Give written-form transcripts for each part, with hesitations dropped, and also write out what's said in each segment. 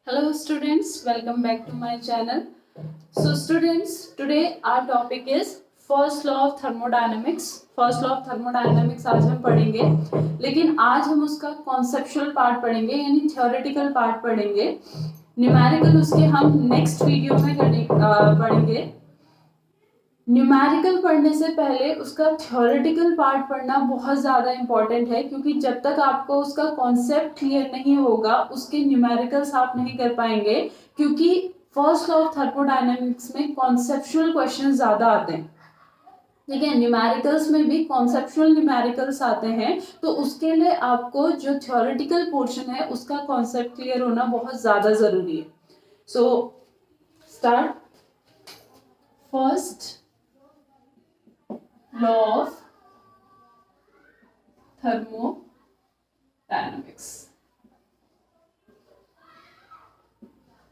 Hello students, welcome back to my channel. So students, today our topic is first law of thermodynamics. First law of thermodynamics आज हम पढ़ेंगे, लेकिन आज हम उसका कॉन्सेप्चुअल पार्ट पढ़ेंगे यानी थ्योरेटिकल पार्ट पढ़ेंगे. न्यूमेरिकल उसके हम नेक्स्ट वीडियो में पढ़ेंगे. न्यूमेरिकल पढ़ने से पहले उसका थ्योरेटिकल पार्ट पढ़ना बहुत ज़्यादा इम्पॉर्टेंट है, क्योंकि जब तक आपको उसका कॉन्सेप्ट क्लियर नहीं होगा उसके न्यूमेरिकल्स आप नहीं कर पाएंगे, क्योंकि फर्स्ट लॉ ऑफ थर्मोडायनेमिक्स में कॉन्सेप्चुअल क्वेश्चन ज़्यादा आते हैं. ठीक है, न्यूमेरिकल्स में भी कॉन्सेप्चुअल न्यूमेरिकल्स आते हैं, तो उसके लिए आपको जो थ्योरेटिकल पोर्शन है उसका कॉन्सेप्ट क्लियर होना बहुत ज़्यादा ज़रूरी है. So start. First law of thermodynamics.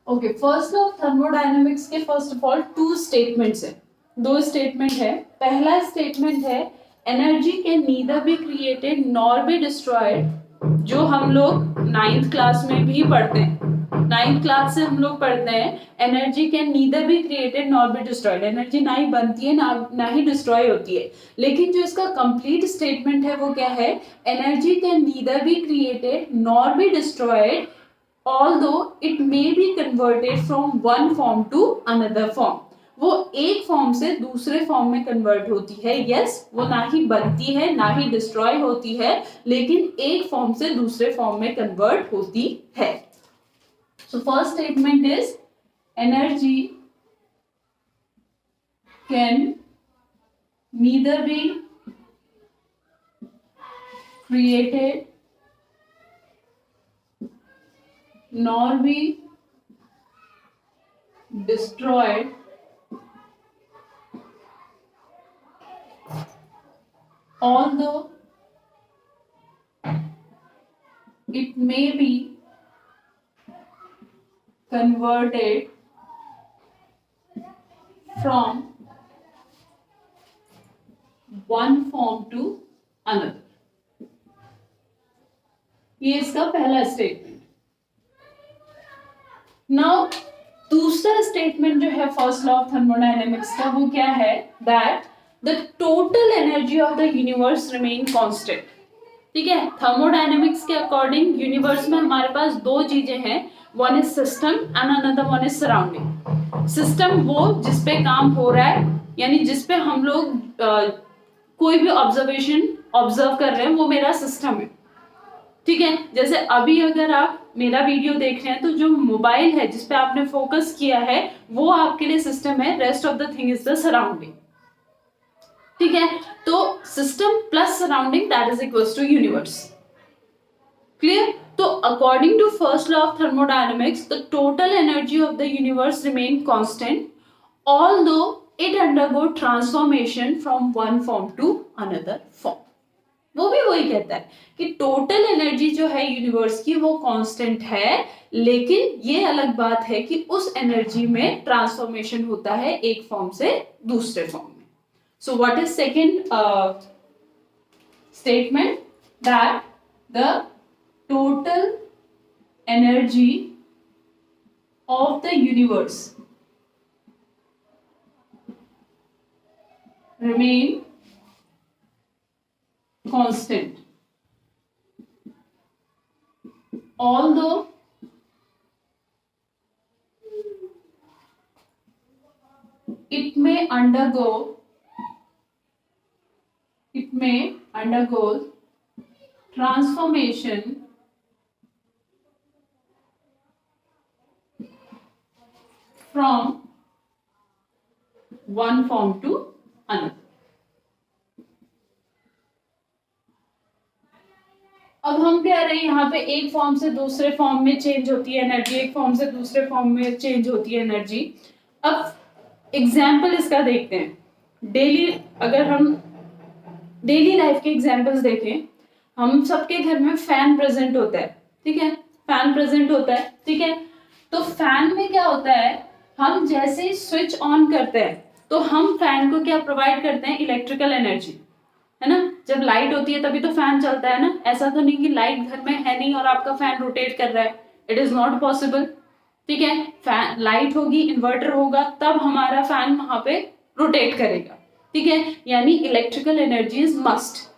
Okay, first law of thermodynamics के first of all two statements है, दो स्टेटमेंट है. पहला स्टेटमेंट है energy can neither be created nor be destroyed, जो हम लोग 9th क्लास में भी पढ़ते हैं. 9th क्लास से हम लोग पढ़ते हैं energy can neither be created nor be destroyed. Energy ना ही बनती है ना ही डिस्ट्रॉय होती है. लेकिन जो इसका कंप्लीट स्टेटमेंट है वो क्या है? Energy can neither be created nor be destroyed although it may be converted from one form to another form. वो एक फॉर्म से दूसरे फॉर्म में कन्वर्ट होती है. यस, वो ना ही बनती है ना ही डिस्ट्रॉय होती है, लेकिन एक फॉर्म से दूसरे फॉर्म में कन्वर्ट होती है. So first statement is energy can neither be created nor be destroyed although it may be converted from one form to another. ये इसका पहला स्टेटमेंट. नाउ दूसरा स्टेटमेंट जो है फर्स्ट लॉ ऑफ थर्मोडायनेमिक्स का, वो क्या है? That the total energy of the universe remain constant. ठीक है, थर्मोडायनेमिक्स के अकॉर्डिंग यूनिवर्स में हमारे पास दो चीजें हैं, one is system and another one is surrounding. System वो जिस पे काम हो रहा है, यानी जिस पे हम लोग कोई भी ऑब्जर्वेशन ऑब्जर्व कर रहे हैं, वो मेरा सिस्टम है. ठीक है, जैसे अभी अगर आप मेरा वीडियो देख रहे हैं तो जो मोबाइल है जिस पे आपने फोकस किया है वो आपके लिए सिस्टम है, rest of the thing is the surrounding. ठीक है, तो system plus surrounding that is equals to universe. Clear? तो according to first law of thermodynamics the total energy of the universe remain constant although it undergo transformation from one form to another form. वो भी वही कहता है कि total energy जो है universe की वो कांस्टेंट है, लेकिन ये अलग बात है कि उस एनर्जी में ट्रांसफॉर्मेशन होता है एक फॉर्म से दूसरे फॉर्म में. So what is second statement? That the total energy of the universe remain constant although it may undergo transformation from one form to another. अब हम कह रहे हैं यहाँ पे एक फॉर्म से दूसरे फॉर्म में चेंज होती है एनर्जी, एक फॉर्म से दूसरे फॉर्म में चेंज होती है एनर्जी. अब एग्जाम्पल इसका देखते हैं. डेली अगर हम डेली लाइफ के एग्जाम्पल्स देखें, हम सबके घर में फैन प्रेजेंट होता है. ठीक है, फैन प्रेजेंट होता है. ठीक है, तो फैन में क्या होता है, हम जैसे ही स्विच ऑन करते हैं तो हम फैन को क्या प्रोवाइड करते हैं? Electrical energy. है ना, जब लाइट होती है तभी तो फैन चलता है ना. ऐसा तो नहीं कि लाइट घर में है नहीं और आपका फैन रोटेट कर रहा है. It is not possible. ठीक है, फैन लाइट होगी, इन्वर्टर होगा, तब हमारा फैन वहां पे रोटेट करेगा। ठीक है, यानी इलेक्ट्रिकल एनर्जी इज मस्ट।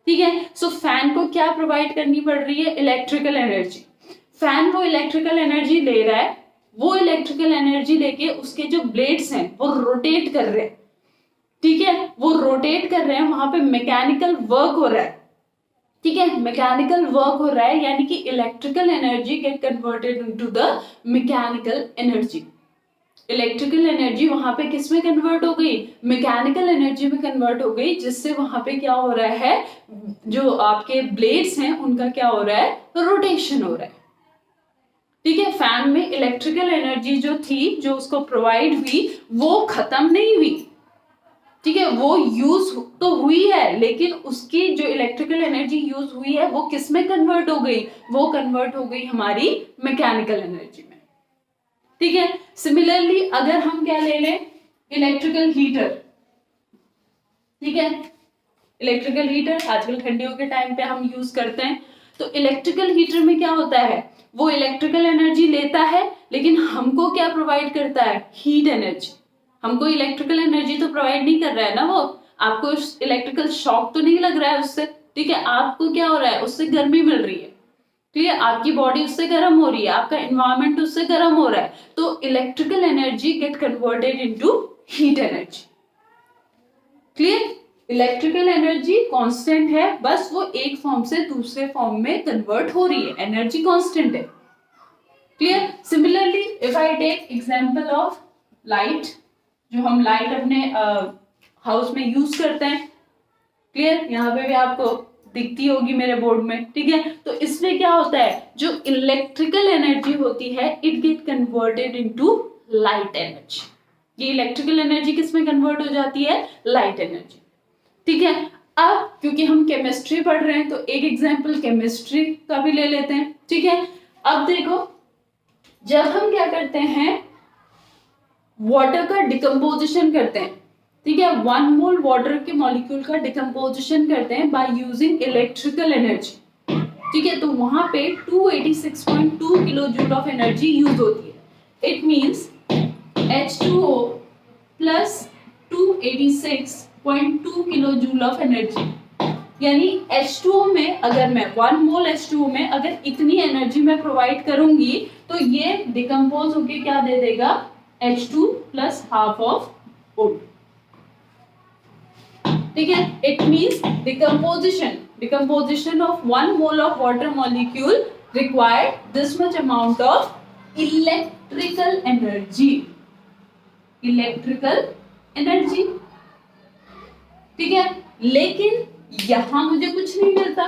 ठीक है, सो फैन को क्या प्रोवाइड करनी पड़ रही है? Electrical energy. फैन वो इलेक्ट्रिकल एनर्जी ले रहा है, वो इलेक्ट्रिकल एनर्जी लेके उसके जो ब्लेड्स हैं वो रोटेट कर रहे हैं। ठीक है, वो रोटेट कर रहे हैं, वहां पे मैकेनिकल वर्क हो रहा है। ठीक है, मैकेनिकल वर्क हो रहा है, यानी कि electrical energy get converted into the mechanical energy. Electrical energy वहां पे किस में कन्वर्ट हो गई? मैकेनिकल एनर्जी में कन्वर्ट हो गई, जिससे वहां पे क्या हो रहा है, जो आपके ब्लेड्स हैं उनका क्या हो रहा है? रोटेशन हो रहा है। ठीक है, फैन में इलेक्ट्रिकल एनर्जी जो थी, जो उसको प्रोवाइड हुई, वो खत्म नहीं हुई। ठीक है, वो यूज तो हुई है, लेकिन उसकी जो इलेक्ट्रिकल एनर्जी यूज हुई है वो किस में कन्वर्ट हो गई? वो कन्वर्ट हो गई हमारी मैकेनिकल एनर्जी में। ठीक है, सिमिलरली अगर हम क्या ले लें, इलेक्ट्रिकल हीटर। ठीक है, इलेक्ट्रिकल हीटर आजकल ठंडियों के टाइम पे हम यूज करते हैं। तो इलेक्ट्रिकल हीटर में क्या होता है? वो इलेक्ट्रिकल एनर्जी लेता है, लेकिन हमको क्या प्रोवाइड करता है? Heat energy. हमको इलेक्ट्रिकल एनर्जी तो प्रोवाइड नहीं कर रहा है ना वो, आपको इलेक्ट्रिकल शॉक तो नहीं लग रहा है उससे। ठीक है, आपको क्या हो रहा है? उससे गर्मी मिल रही है। क्लियर, आपकी बॉडी उससे गर्म हो रही है, आपका एनवायरमेंट उससे गर्म हो रहा है, तो electrical energy get converted into heat energy. Clear, electrical energy constant है, बस वो एक फॉर्म से दूसरे फॉर्म में कन्वर्ट हो रही है, एनर्जी कांस्टेंट है। Clear, similarly if I take example of light, जो हम लाइट अपने हाउस में यूज करते हैं। क्लियर, यहाँ पे भी आपको दिखती होगी मेरे बोर्ड में। ठीक है, तो इसमें क्या होता है, जो इलेक्ट्रिकल एनर्जी होती है it get converted into light energy. ये इलेक्ट्रिकल एनर्जी किस में कन्वर्ट हो जाती है? Light energy. ठीक है, अब क्योंकि हम केमिस्ट्री पढ़ रहे हैं तो एक एग्जांपल केमिस्ट्री का भी ले लेते हैं। ठीक है, अब देखो, जब हम क्या करते हैं, वाटर का डिकम्पोजिशन करते हैं। ठीक है, 1 मोल वाटर के मॉलिक्यूल का डिकम्पोजिशन करते हैं बाय यूजिंग इलेक्ट्रिकल एनर्जी। ठीक है, तो वहां पे 286.2 kilo joule of energy use होती है। It means H2O plus 286.2 kilo joule of energy, यानी H2O में अगर मैं 1 मोल H2O में अगर इतनी एनर्जी मैं प्रोवाइड करूंगी तो ये डिकम्पोज होके क्या दे देगा? H2 plus half of O2। ठीक है, it means decomposition of 1 mole of water molecule required this much amount of electrical energy. Electrical energy. ठीक है, लेकिन यहां मुझे कुछ नहीं मिलता,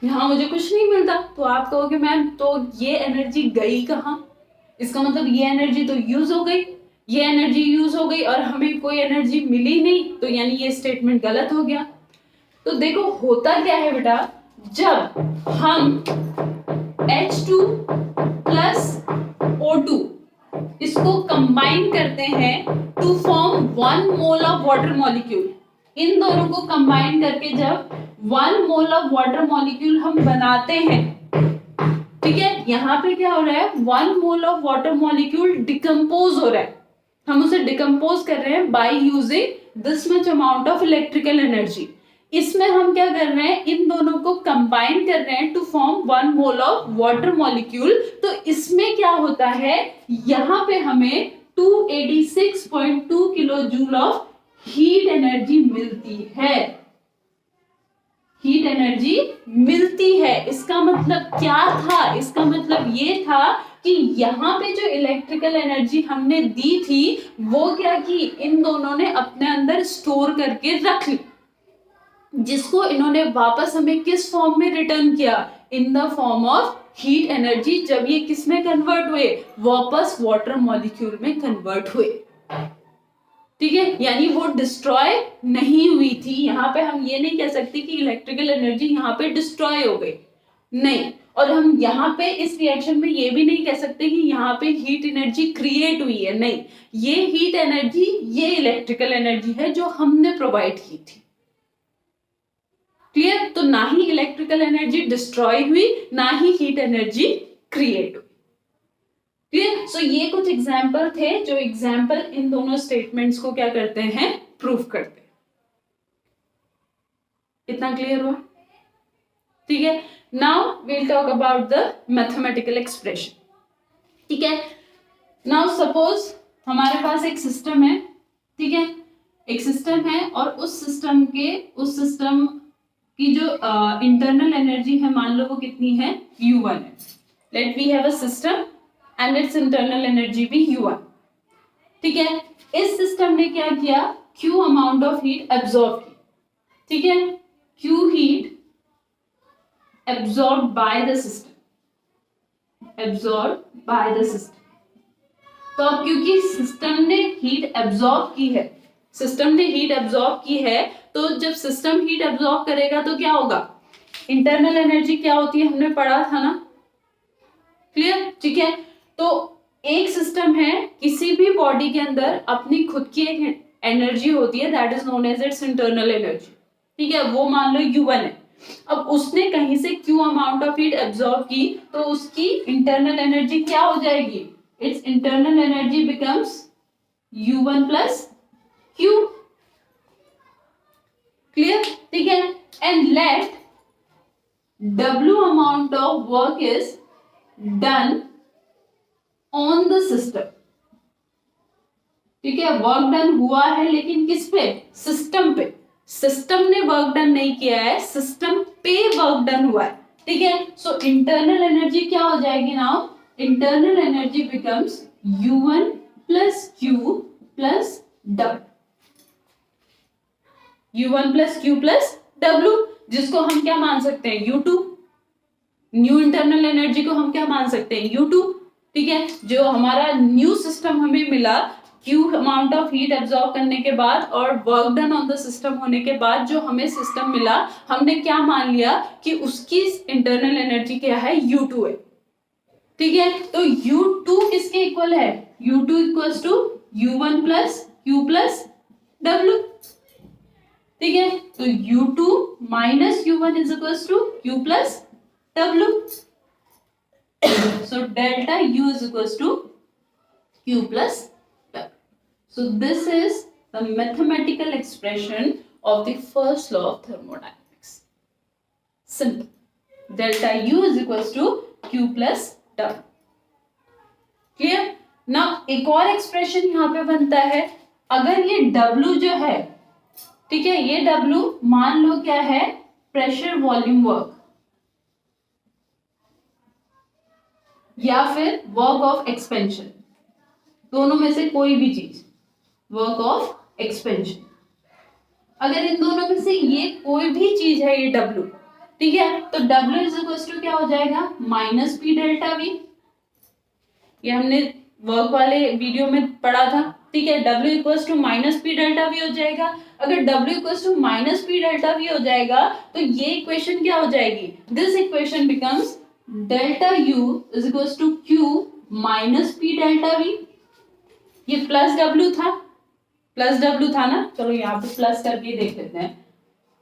यहां मुझे कुछ नहीं मिलता। तो आप कहोगे मैम तो ये एनर्जी गई कहां? इसका मतलब ये एनर्जी तो यूज हो गई, ये एनर्जी यूज हो गई और हमें कोई एनर्जी मिली नहीं, तो यानी ये स्टेटमेंट गलत हो गया। तो देखो होता क्या है बेटा, जब हम H2 प्लस O2 इसको कंबाइन करते हैं to form 1 mole of water molecule, इन दोनों को कंबाइन करके जब 1 मोल ऑफ वाटर मॉलिक्यूल हम बनाते हैं, ठीक है, यहाँ पे क्या हो रहा है, 1 mole of water molecule decompose हो रहा है, हम उसे डिकम्पोज कर रहे हैं by using this much amount of electrical energy. इसमें हम क्या कर रहे हैं, इन दोनों को कंबाइन कर रहे हैं to form 1 mole of water molecule. तो इसमें क्या होता है, यहाँ पे हमें 286.2 kilo joule of heat energy मिलती है, हीट एनर्जी मिलती है। इसका मतलब क्या था, इसका मतलब ये था कि यहाँ पे जो इलेक्ट्रिकल एनर्जी हमने दी थी वो क्या की, इन दोनों ने अपने अंदर स्टोर करके रख ली, जिसको इन्होंने वापस हमें किस फॉर्म में रिटर्न किया, in the form of heat energy. जब ये किस में कन्वर्ट हुए, वापस वाटर मॉलिक्यूल में कन्वर्ट हुए। ठीक है, यानी वो डिस्ट्रॉय नहीं हुई थी। यहाँ पे हम ये नहीं कह सकते कि इलेक्ट्रिकल एनर्जी यहाँ पे डिस्ट्रॉय हो गई, नहीं। और हम यहाँ पे इस रिएक्शन में ये भी नहीं कह सकते कि यहाँ पे हीट एनर्जी क्रिएट हुई है, नहीं। ये हीट एनर्जी, ये इलेक्ट्रिकल एनर्जी है जो हमने प्रोवाइड की थी। क्लियर, तो ना ही इलेक्ट्रिकल एनर्जी डिस्ट्रॉय हुई, ना ही हीट एनर्जी क्रिएट हुई। क्लियर? सो ये कुछ एग्जाम्पल थे जो एग्जाम्पल इन दोनों स्टेटमेंट्स को क्या करते हैं, प्रूव करते हैं। इतना क्लियर हुआ? ठीक है, now we'll talk about the mathematical expression. ठीक है, नाउ सपोज हमारे पास एक सिस्टम है, ठीक है, एक सिस्टम है और उस सिस्टम की जो इंटरनल एनर्जी है, मान लो वो कितनी है, U1 है। Let we have a system and its internal energy भी U1। ठीक है, इस सिस्टम ने क्या किया, Q amount of heat absorb की। ठीक है, Q heat absorbed by the system, absorbed by the system। तो अब क्योंकि सिस्टम ने हीट एब्जॉर्ब की है, सिस्टम ने हीट एब्जॉर्ब की है, तो जब सिस्टम हीट एब्जॉर्ब करेगा तो क्या होगा, इंटरनल एनर्जी क्या होती है, हमने पढ़ा था ना, क्लियर? ठीक है, तो एक सिस्टम है, किसी भी बॉडी के अंदर अपनी खुद की एक एनर्जी होती है, that is known as its internal energy. ठीक है, वो मान लो U1 है। अब उसने कहीं से Q amount of heat absorb की, तो उसकी इंटरनल एनर्जी क्या हो जाएगी, it's internal energy becomes U1 plus Q। Clear? ठीक है, and let W amount of work is done on the system. ठीक है, वर्क डन हुआ है, लेकिन किस पे, सिस्टम पे। सिस्टम ने वर्क डन नहीं किया है, सिस्टम पे वर्क डन हुआ है। ठीक है, सो इंटरनल एनर्जी क्या हो जाएगी now, internal energy becomes U1 plus Q plus W। U1 plus Q plus W, जिसको हम क्या मान सकते हैं, U2। न्यू इंटरनल एनर्जी को हम क्या मान सकते हैं, U2। ठीक है, जो हमारा न्यू सिस्टम हमें मिला, Q amount of heat absorb करने के बाद और work done on the system होने के बाद जो हमें सिस्टम मिला, हमने क्या मान लिया कि उसकी इंटरनल एनर्जी क्या है, U2 है। ठीक है, तो U2 किसके इक्वल है, U2 equals to U1 plus Q plus W। ठीक है, तो U2 minus U1 is equals to Q plus W। So delta U is equals to Q plus W. So this is the mathematical expression of the first law of thermodynamics. Simple. Delta U is equals to Q plus W. Clear? Now एक और expression यहाँ पे बनता है, अगर ये W जो है, ठीक है, ये W मान लो क्या है, प्रेशर वॉल्यूम वर्क या फिर वर्क ऑफ एक्सपेंशन, दोनों में से कोई भी चीज, वर्क ऑफ एक्सपेंशन। अगर इन दोनों में से ये कोई भी चीज है, ये W, ठीक है, तो W इज इक्वल टू क्या हो जाएगा, माइनस P डेल्टा V। ये हमने वर्क वाले वीडियो में पढ़ा था। ठीक है, W equal to minus P delta V हो जाएगा। अगर W equal to minus P delta V हो जाएगा तो ये इक्वेशन क्या हो जाएगी, this equation becomes delta U is equal to Q minus P delta V। ये प्लस W था ना, चलो यहाँ पे प्लस करके देख लेते हैं,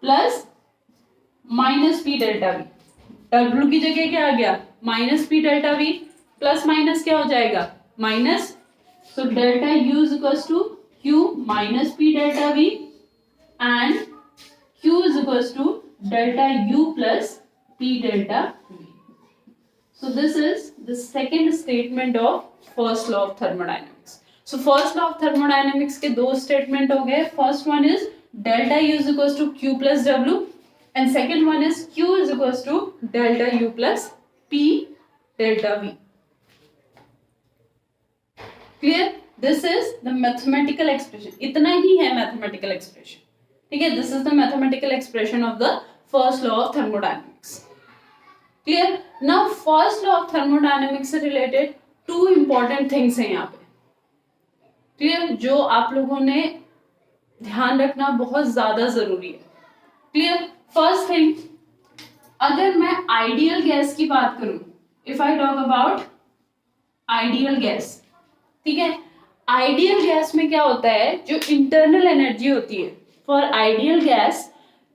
plus minus P delta V। W की जगह क्या आ गया, minus P delta V, plus minus क्या हो जाएगा, minus. So delta U is equal to Q minus P delta V and Q is equal to delta U plus P delta V। So this is the second statement of first law of thermodynamics. So first law of thermodynamics के दो statement हो गए. First one is delta U is equals to Q plus W and second one is Q is equals to delta U plus P delta V. Clear? This is the mathematical expression. इतना ही है mathematical expression. ठीक है? This is the mathematical expression of the first law of thermodynamics. Clear? Now first law of thermodynamics से related two important things हैं यहाँ पे, clear, जो आप लोगों ने ध्यान रखना बहुत ज्यादा जरूरी है। क्लियर? फर्स्ट थिंग, अगर मैं आइडियल गैस की बात करूं, if I talk about ideal gas, ठीक है, आइडियल गैस में क्या होता है, जो इंटरनल एनर्जी होती है for ideal gas,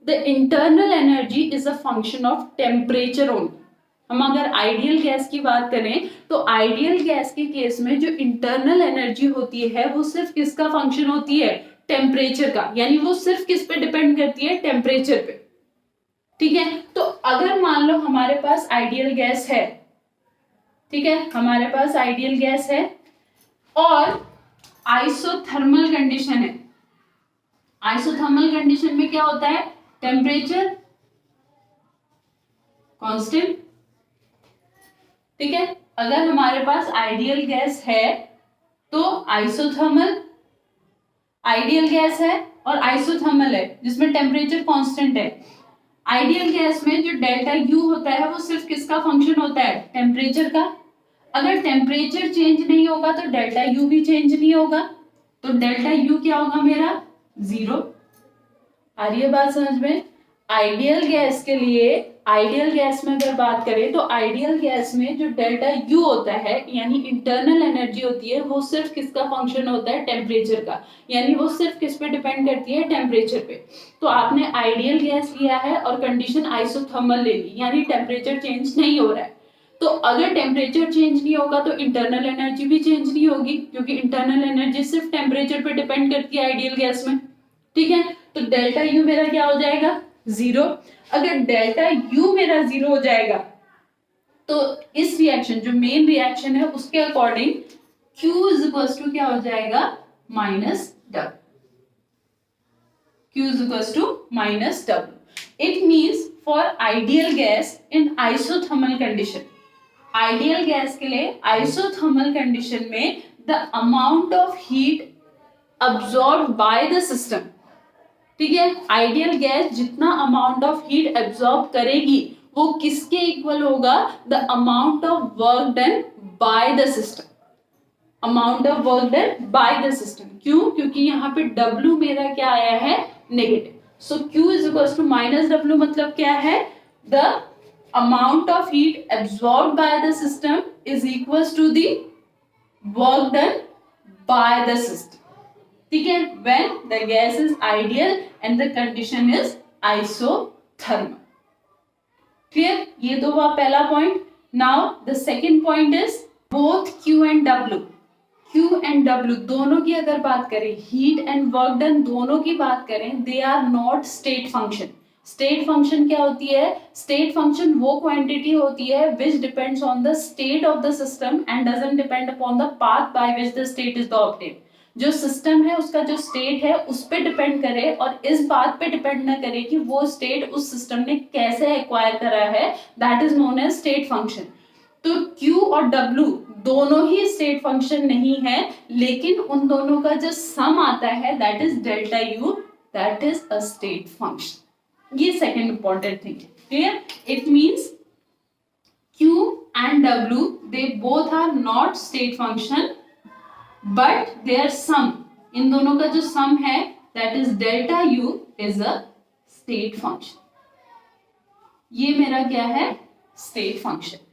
the internal energy is a function of temperature only. हम अगर आइडियल गैस की बात करें तो आइडियल गैस के केस में जो इंटरनल एनर्जी होती है वो सिर्फ किसका फंक्शन होती है, टेम्परेचर का, यानी वो सिर्फ किस पे डिपेंड करती है, टेम्परेचर पे। ठीक है, तो अगर मान लो हमारे पास आइडियल गैस है, ठीक है, हमारे पास आइडियल गैस है और आइसोथर्मल कंडीशन है। आइसोथर्मल कंडीशन में क्या होता है, टेम्परेचर कांस्टेंट। ठीक है, अगर हमारे पास आइडियल गैस है तो आइसोथर्मल, आइडियल गैस है और आइसोथर्मल है जिसमें टेम्परेचर कांस्टेंट है। आइडियल गैस में जो डेल्टा यू होता है वो सिर्फ किसका फंक्शन होता है, टेम्परेचर का। अगर टेम्परेचर चेंज नहीं होगा तो डेल्टा यू भी चेंज नहीं होगा, तो डेल्टा यू क्या होगा मेरा, 0। आ रही है बात समझ में। आइडियल गैस के लिए, आइडियल गैस में अगर बात करें तो आइडियल गैस में जो डेल्टा यू होता है यानी इंटरनल एनर्जी होती है वो सिर्फ किसका फंक्शन होता है, टेम्परेचर का, यानी वो सिर्फ किस पे डिपेंड करती है, टेम्परेचर पे। तो आपने आइडियल गैस लिया है और कंडीशन आइसोथर्मल ले ली, यानी टेम्परेचर चेंज नहीं हो रहा है। तो अगर टेम्परेचर चेंज नहीं होगा तो इंटरनल एनर्जी भी चेंज नहीं होगी, क्योंकि इंटरनल एनर्जी सिर्फ टेम्परेचर पे डिपेंड करती है आइडियल गैस में। ठीक है, तो डेल्टा यू मेरा क्या हो जाएगा, 0। अगर डेल्टा यू मेरा 0 हो जाएगा तो इस रिएक्शन, जो मेन रिएक्शन है उसके according Q is equal to क्या हो जाएगा, -W। Q is equals to -W. It means for ideal gas in isothermal condition, ideal gas के लिए आइसोथर्मल कंडीशन में the amount of heat absorb by the system, ठीक है, ideal gas जितना amount of heat absorb करेगी वो किसके इक्वल होगा, the amount of work done by the system, amount of work done by the system. क्यों, क्योंकि यहाँ पे W मेरा क्या आया है, negative. So Q is equal to -W, मतलब क्या है, the amount of heat absorbed by the system is equals to the work done by the system. ठीक है, when the gas is ideal and the condition is isothermal. Clear? ये तो हुआ पहला point. Now the second point is both Q and W. Q and W दोनों की अगर बात करें, heat and work done दोनों की बात करें, they are not state function. State function क्या होती है, स्टेट फंक्शन वो क्वांटिटी होती है which depends on the state of the system and doesn't depend upon the path by which the state is obtained. जो सिस्टम है उसका जो स्टेट है उस पे डिपेंड करे और इस बात पे डिपेंड ना करे कि वो स्टेट उस सिस्टम ने कैसे एक्वायर करा है, that is known as state function. तो Q और W दोनों ही स्टेट फंक्शन नहीं है, लेकिन उन दोनों का जो सम आता है that is delta U, that is a state function. ये सेकेंड इंपॉर्टेंट थिंग है। Clear? It means Q and W they both are not state function but their sum, इन दोनों का जो सम है that is delta U is a state function. ये मेरा क्या है, state function.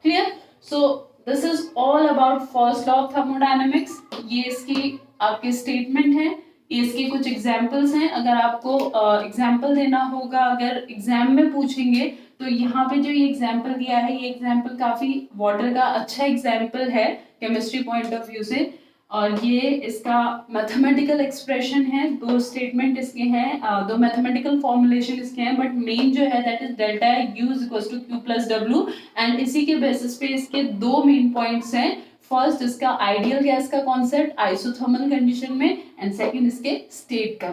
Clear? So this is all about first law of thermodynamics. ये इसकी आपके स्टेटमेंट है, इसके कुछ एग्जाम्पल्स हैं। अगर आपको एग्जाम्पल देना होगा, अगर एग्जाम में पूछेंगे तो यहाँ पे जो ये एग्जाम्पल दिया है, ये एग्जाम्पल काफी वाटर का अच्छा एग्जाम्पल है केमिस्ट्री पॉइंट ऑफ व्यू से, और ये इसका मैथमेटिकल एक्सप्रेशन है, दो स्टेटमेंट इसके हैं, दो मैथमेटिकल फॉर्मुलेशन इसके हैं, बट मेन जो है that is delta U is equal to Q plus W, and इसी के बेसिस पे इसके दो मेन पॉइंट्स हैं। फर्स्ट इसका आइडियल गैस का कॉन्सेप्ट आइसोथर्मल कंडीशन में, एंड सेकंड इसके स्टेट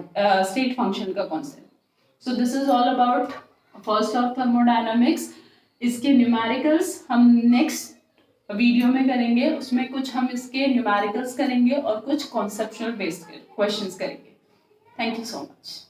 फंक्शन का concept. So this is all about first of thermodynamics. इसके न्यूमेरिकल्स हम नेक्स्ट वीडियो में करेंगे, उसमें कुछ हम इसके न्यूमेरिकल्स करेंगे और कुछ कॉन्सेप्चुअल बेस्ड क्वेश्चंस करेंगे। Thank you so much.